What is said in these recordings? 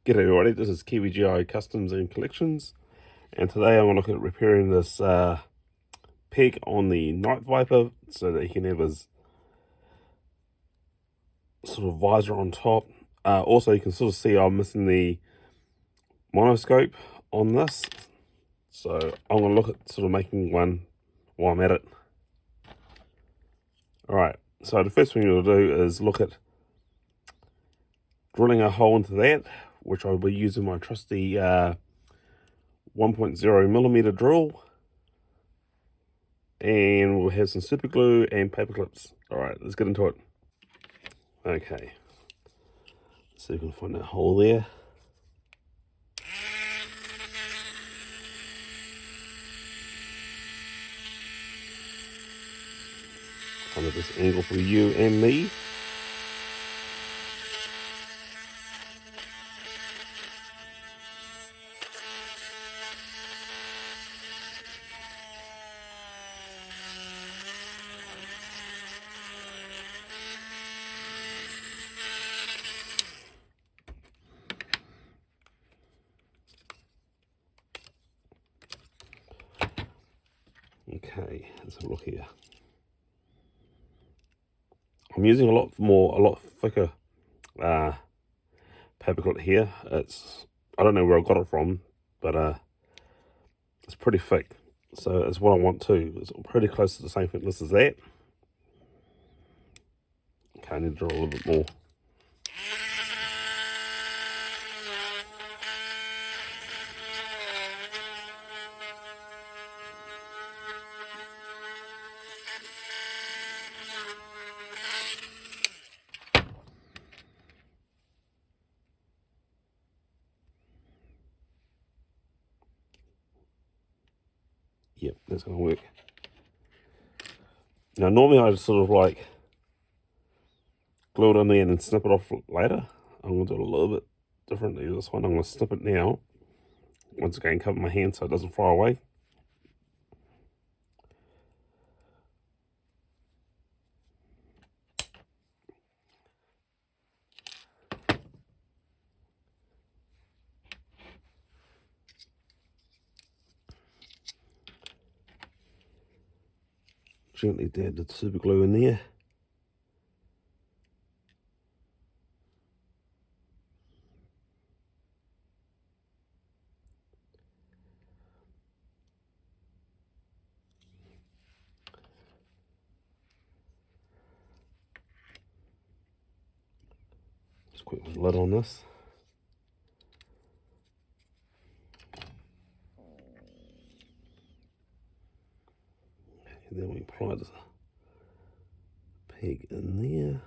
G'day everybody, this is Kiwi GI Customs and Collections, and today I'm going to look at repairing this peg on the Night Viper so that he can have his sort of visor on top. Also, you can sort of see I'm missing the monoscope on this, so I'm going to look at sort of making one while I'm at it. Alright, so the first thing you'll do is look at drilling a hole into that, which I'll be using my trusty 1.0mm drill, and we'll have some super glue and paper clips. Alright, let's get into it. Okay, so you can find that hole there. Kind of this angle for you and me. Okay, let's have a look here. I'm using a lot thicker paper clip here. I don't know where I got it from, but it's pretty thick. So it's what I want too. It's pretty close to the same thickness as that. Okay, I need to draw a little bit more. Yep, that's going to work. Now, normally I just sort of like glue it in there and then snip it off later. I'm going to do it a little bit differently. This one, I'm going to snip it now. Once again, cover my hand so it doesn't fly away. Gently dab the super glue in there. Just quick lid on this. And then we apply the peg in there.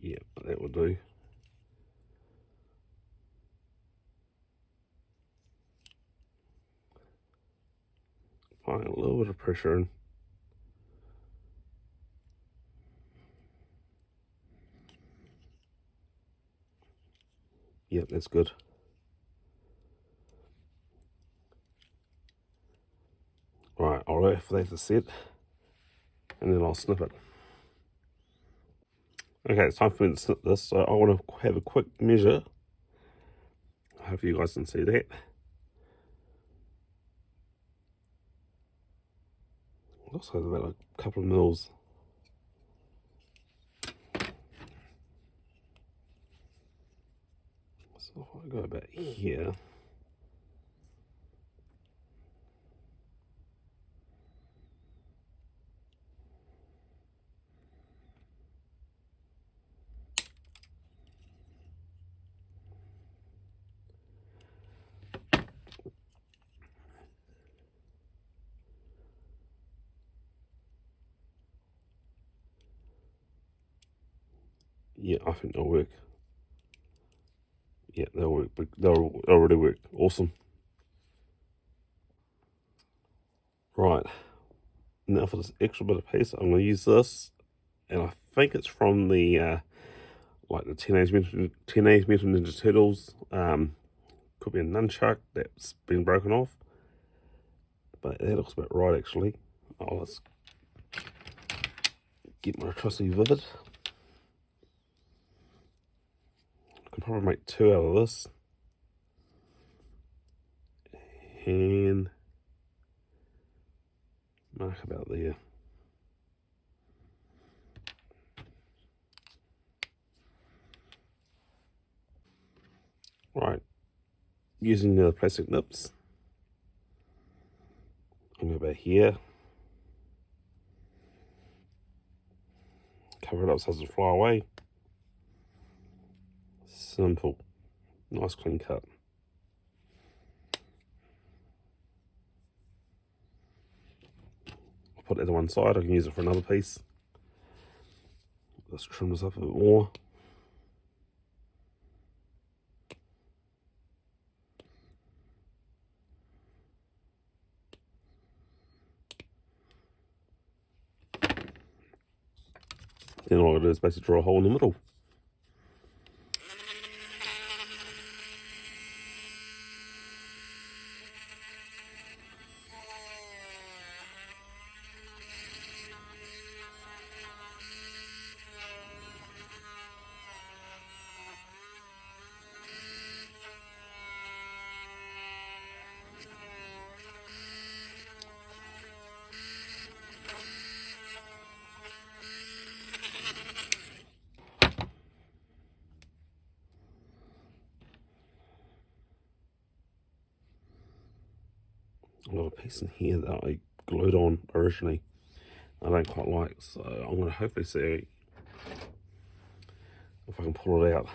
Yeah, that will do. Applying a little bit of pressure in. Yep, that's good. Right, I'll wait for that to set, and then I'll snip it. Okay, it's time for me to snip this, so I want to have a quick measure. Hopefully you guys can see that. Looks like about a couple of mils. So if I go about here. Yeah, I think they'll work. Yeah, they'll work. They'll already work. Awesome. Right. Now for this extra bit of paste, I'm going to use this and I think it's from the like the Teenage Mutant Ninja Turtles. Could be a nunchuck that's been broken off, but that looks about right actually. Oh, let's get my trusty Vivid. I can probably make 2 out of this. And mark about there. Right, using the plastic nips, I'm going about here. Cover it up so it doesn't fly away. Simple. Nice clean cut. I'll put that to one side. I can use it for another piece. Let's trim this up a bit more. Then all I do is basically draw a hole in the middle. I've got a piece in here that I glued on originally. I don't quite like, so I'm going to hopefully see if I can pull it out.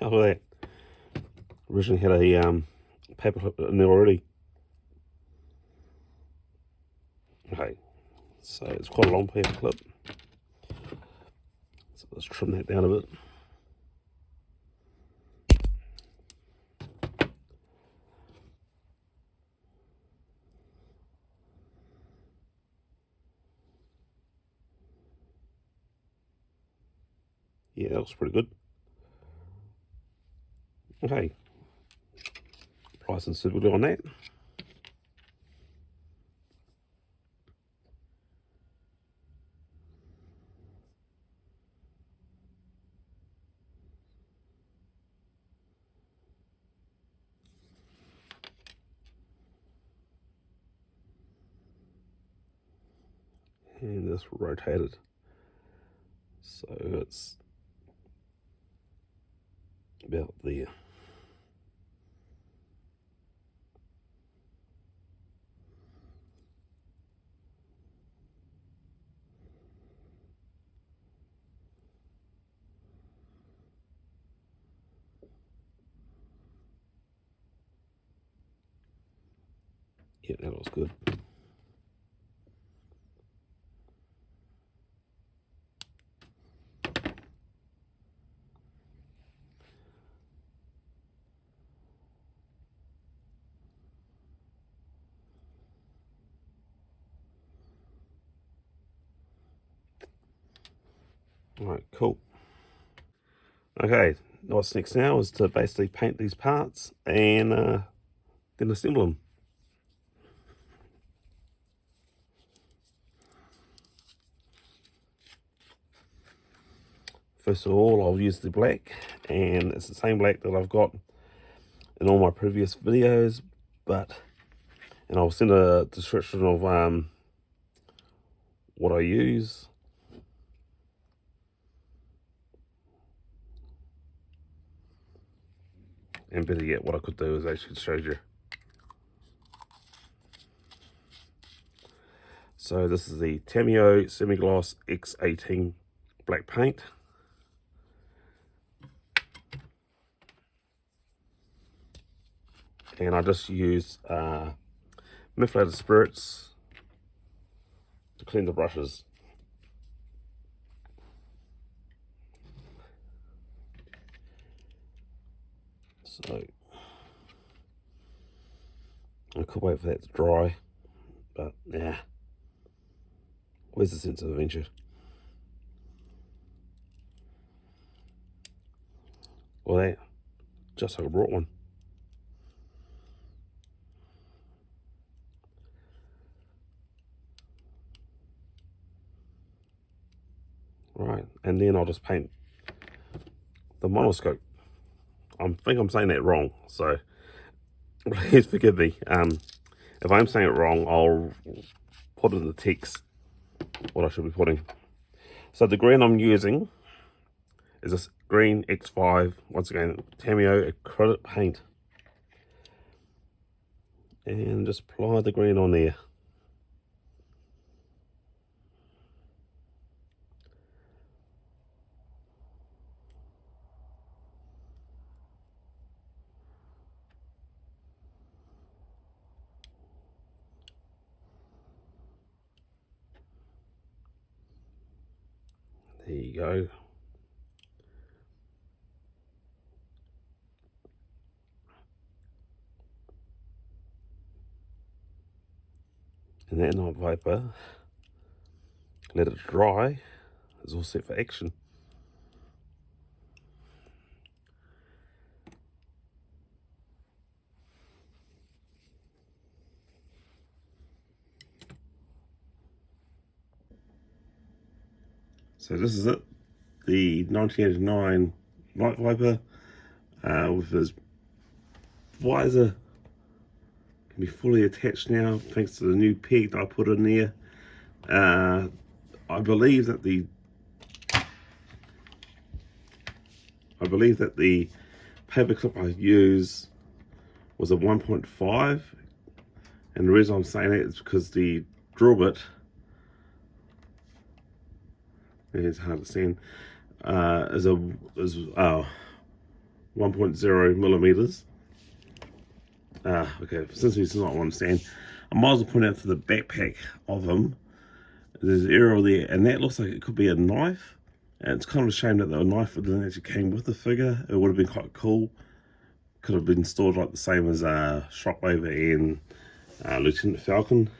How about that? Originally had a paper clip in there already. Okay, so it's quite a long paper clip. So let's trim that down a bit. Yeah, that looks pretty good. Okay, apply some super glue on that. And just rotate it so it's about there. Yeah, that looks good. All right, cool. Okay, what's next now is to basically paint these parts and then assemble them. First of all, I'll use the black, and it's the same black that I've got in all my previous videos, and I'll send a description of what I use. And better yet, what I could do is actually show you. So this is the Tamiyo Semi-Gloss X18 black paint. And I just use methylated spirits to clean the brushes. So I could wait for that to dry, but yeah, where's the sense of adventure? Well, that just like I brought one. Right, and then I'll just paint the monoscope. I think I'm saying that wrong, so please forgive me. If I'm saying it wrong, I'll put in the text what I should be putting. So the green I'm using is this green X5, once again, Tamiyo acrylic paint. And just apply the green on there. There you go. And that Night Viper, let it dry, is all set for action. So this is it, the 1989 Night Viper with his visor. Can be fully attached now thanks to the new peg that I put in there. I believe that the paper clip I used was a 1.5, and the reason I'm saying that is because the drill bit, it's hard to see, is 1.0 millimeters. Okay, since it's not what I'm saying, I might as well point out to the backpack of him, there's an arrow there, and that looks like it could be a knife. And it's kind of a shame that the knife didn't actually came with the figure. It would have been quite cool. Could have been stored like the same as Shockwave and Lieutenant Falcon.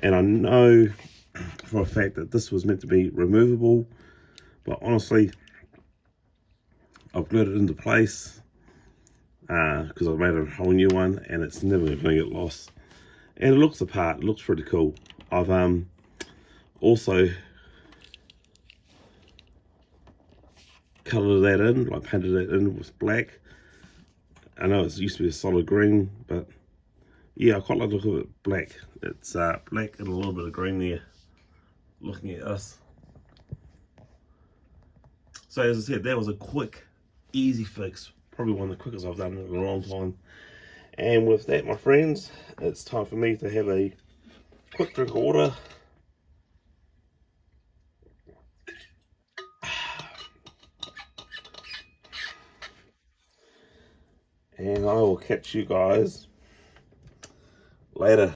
And I know for a fact that this was meant to be removable, but honestly, I've glued it into place because I've made a whole new one, and it's never going to get lost. And it looks the part. It looks pretty cool. I've also coloured that in, like painted that in with black. I know it used to be a solid green, but yeah, I quite like the look of it black. It's black and a little bit of green there, looking at us. So as I said, that was a quick, easy fix. Probably one of the quickest I've done in a long time. And with that, my friends, it's time for me to have a quick drink of water. And I will catch you guys later.